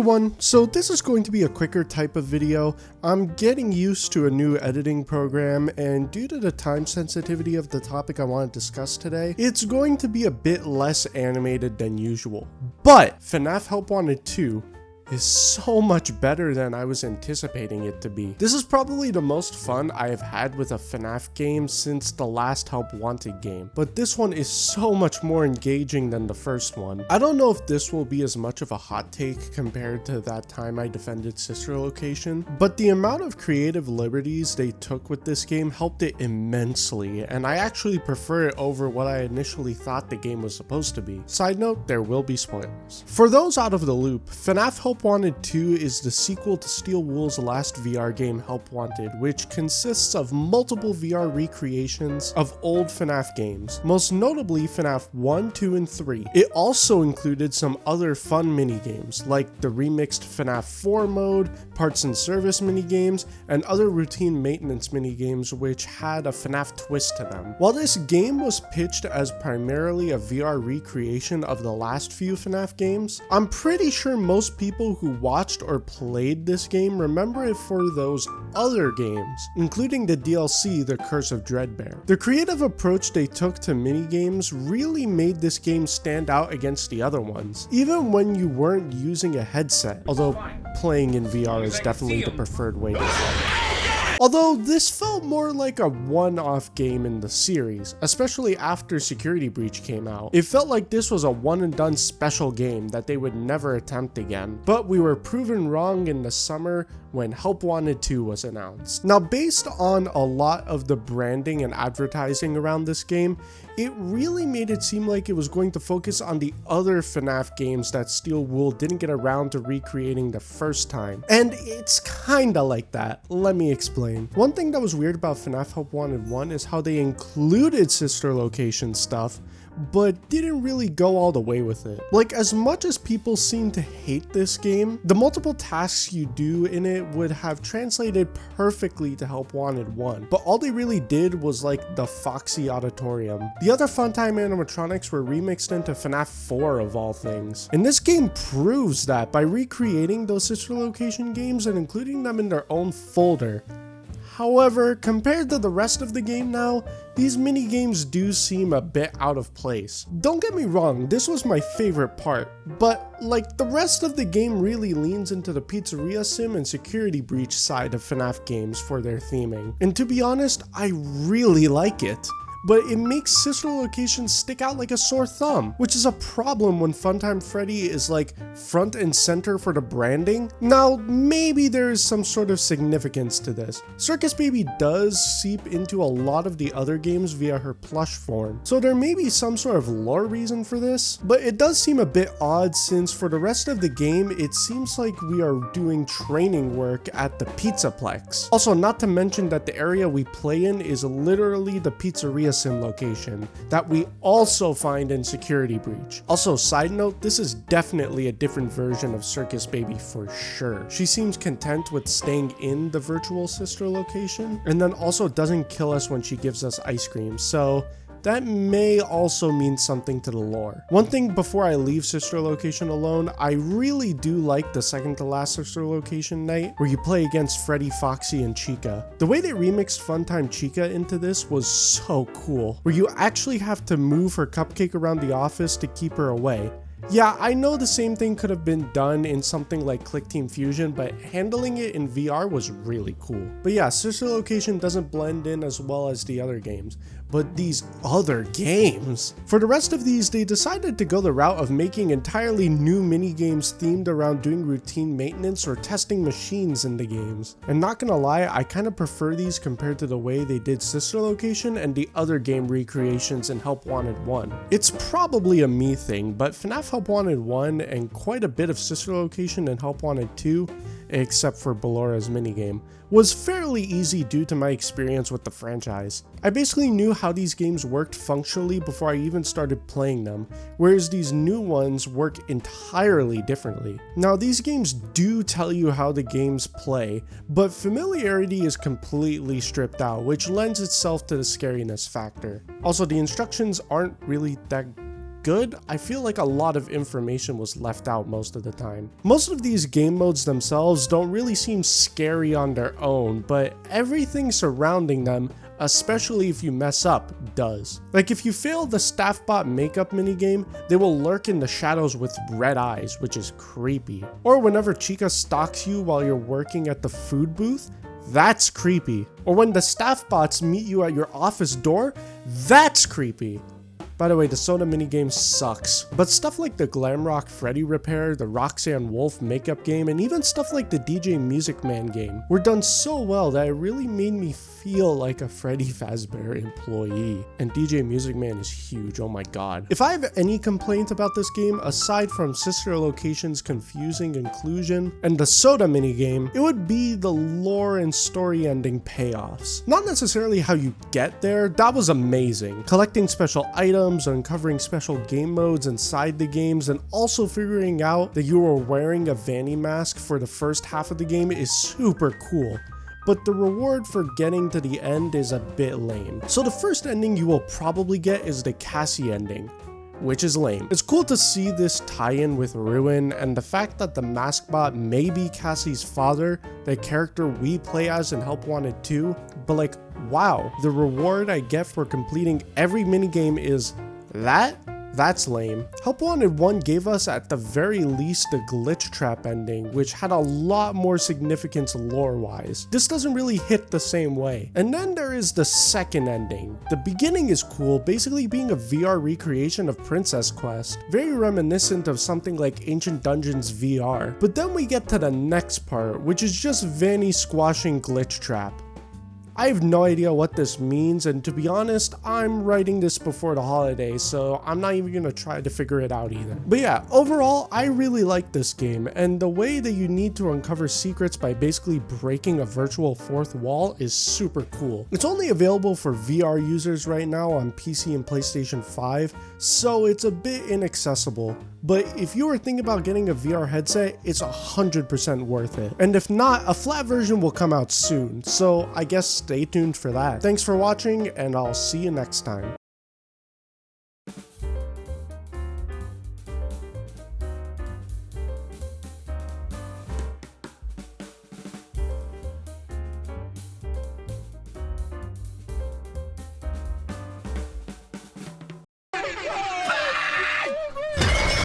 everyone, so this is going to be a quicker type of video. I'm getting used to a new editing program, and due to the time sensitivity of the topic I want to discuss today, it's going to be a bit less animated than usual. But FNAF Help Wanted 2 is so much better than I was anticipating it to be. This is probably the most fun I have had with a FNAF game since the last Help Wanted game, but this one is so much more engaging than the first one. I don't know if this will be as much of a hot take compared to that time I defended Sister Location, but the amount of creative liberties they took with this game helped it immensely, and I actually prefer it over what I initially thought the game was supposed to be. Side note, there will be spoilers. For those out of the loop, FNAF Help Wanted 2 is the sequel to Steel Wool's last VR game Help Wanted, which consists of multiple VR recreations of old FNAF games, most notably FNAF 1, 2, and 3. It also included some other fun minigames, like the remixed FNAF 4 mode, parts and service minigames, and other routine maintenance minigames which had a FNAF twist to them. While this game was pitched as primarily a VR recreation of the last few FNAF games, I'm pretty sure most people who watched or played this game remember it for those other games, including the DLC The Curse of Dreadbear. The creative approach they took to minigames really made this game stand out against the other ones, even when you weren't using a headset, although playing in VR is definitely the preferred way to play. Although this felt more like a one-off game in the series, especially after Security Breach came out. It felt like this was a one-and-done special game that they would never attempt again, but we were proven wrong in the summer when Help Wanted 2 was announced. Now, based on a lot of the branding and advertising around this game, it really made it seem like it was going to focus on the other FNAF games that Steel Wool didn't get around to recreating the first time. And it's kinda like that. Let me explain. One thing that was weird about FNAF Help Wanted 1 is how they included Sister Location stuff, but didn't really go all the way with it. Like, as much as people seem to hate this game, the multiple tasks you do in it would have translated perfectly to Help Wanted 1, but all they really did was like the Foxy Auditorium. The other Funtime animatronics were remixed into FNAF 4 of all things, and this game proves that by recreating those Sister Location games and including them in their own folder. However, compared to the rest of the game now, these mini-games do seem a bit out of place. Don't get me wrong, this was my favorite part, but like the rest of the game really leans into the Pizzeria Sim and Security Breach side of FNAF games for their theming. And to be honest, I really like it. But it makes Sister Location stick out like a sore thumb, which is a problem when Funtime Freddy is like front and center for the branding. Now, maybe there is some sort of significance to this. Circus Baby does seep into a lot of the other games via her plush form, so there may be some sort of lore reason for this, but it does seem a bit odd since for the rest of the game, it seems like we are doing training work at the Pizzaplex. Also, not to mention that the area we play in is literally the Pizzeria Sim location that we also find in Security Breach. Also, side note, this is definitely a different version of Circus Baby for sure. She seems content with staying in the virtual Sister Location, and then also doesn't kill us when she gives us ice cream, so that may also mean something to the lore. One thing before I leave Sister Location alone, I really do like the second to last Sister Location night where you play against Freddy, Foxy, and Chica. The way they remixed Funtime Chica into this was so cool, where you actually have to move her cupcake around the office to keep her away. Yeah, I know the same thing could have been done in something like Click Team Fusion, but handling it in VR was really cool. But yeah, Sister Location doesn't blend in as well as the other games, but these other games! For the rest of these, they decided to go the route of making entirely new mini-games themed around doing routine maintenance or testing machines in the games. And not gonna lie, I kinda prefer these compared to the way they did Sister Location and the other game recreations in Help Wanted 1. It's probably a me thing, but FNAF Help Wanted 1 and quite a bit of Sister Location and Help Wanted 2, except for Ballora's minigame, was fairly easy due to my experience with the franchise. I basically knew how these games worked functionally before I even started playing them, whereas these new ones work entirely differently. Now, these games do tell you how the games play, but familiarity is completely stripped out, which lends itself to the scariness factor. Also, the instructions aren't really that good, I feel like a lot of information was left out most of the time. Most of these game modes themselves don't really seem scary on their own, but everything surrounding them, especially if you mess up, does. Like if you fail the Staffbot makeup minigame, they will lurk in the shadows with red eyes, which is creepy. Or whenever Chica stalks you while you're working at the food booth, that's creepy. Or when the Staffbots meet you at your office door, that's creepy. By the way, the soda minigame sucks, but stuff like the Glamrock Freddy repair, the Roxanne Wolf makeup game, and even stuff like the DJ Music Man game were done so well that it really made me feel like a Freddy Fazbear employee. And DJ Music Man is huge, oh my god. If I have any complaint about this game, aside from Sister Location's confusing inclusion and the soda minigame, it would be the lore and story ending payoffs. Not necessarily how you get there, that was amazing. Collecting special items, uncovering special game modes inside the games, and also figuring out that you were wearing a Vanny mask for the first half of the game is super cool. But the reward for getting to the end is a bit lame. So the first ending you will probably get is the Cassie ending, which is lame. It's cool to see this tie-in with Ruin, and the fact that the Maskbot may be Cassie's father, the character we play as in Help Wanted 2, but like, wow, the reward I get for completing every minigame is that? That's lame. Help Wanted 1 gave us at the very least the glitch trap ending, which had a lot more significance lore-wise. This doesn't really hit the same way. And then there is the second ending. The beginning is cool, basically being a VR recreation of Princess Quest, very reminiscent of something like Ancient Dungeons VR. But then we get to the next part, which is just Vanny squashing glitch trap. I have no idea what this means, and to be honest, I'm writing this before the holidays, so I'm not even gonna try to figure it out either. But yeah, overall, I really like this game, and the way that you need to uncover secrets by basically breaking a virtual fourth wall is super cool. It's only available for VR users right now on PC and PlayStation 5, so it's a bit inaccessible. But if you were thinking about getting a VR headset, it's 100% worth it. And if not, a flat version will come out soon, so I guess stay tuned for that. Thanks for watching, and I'll see you next time.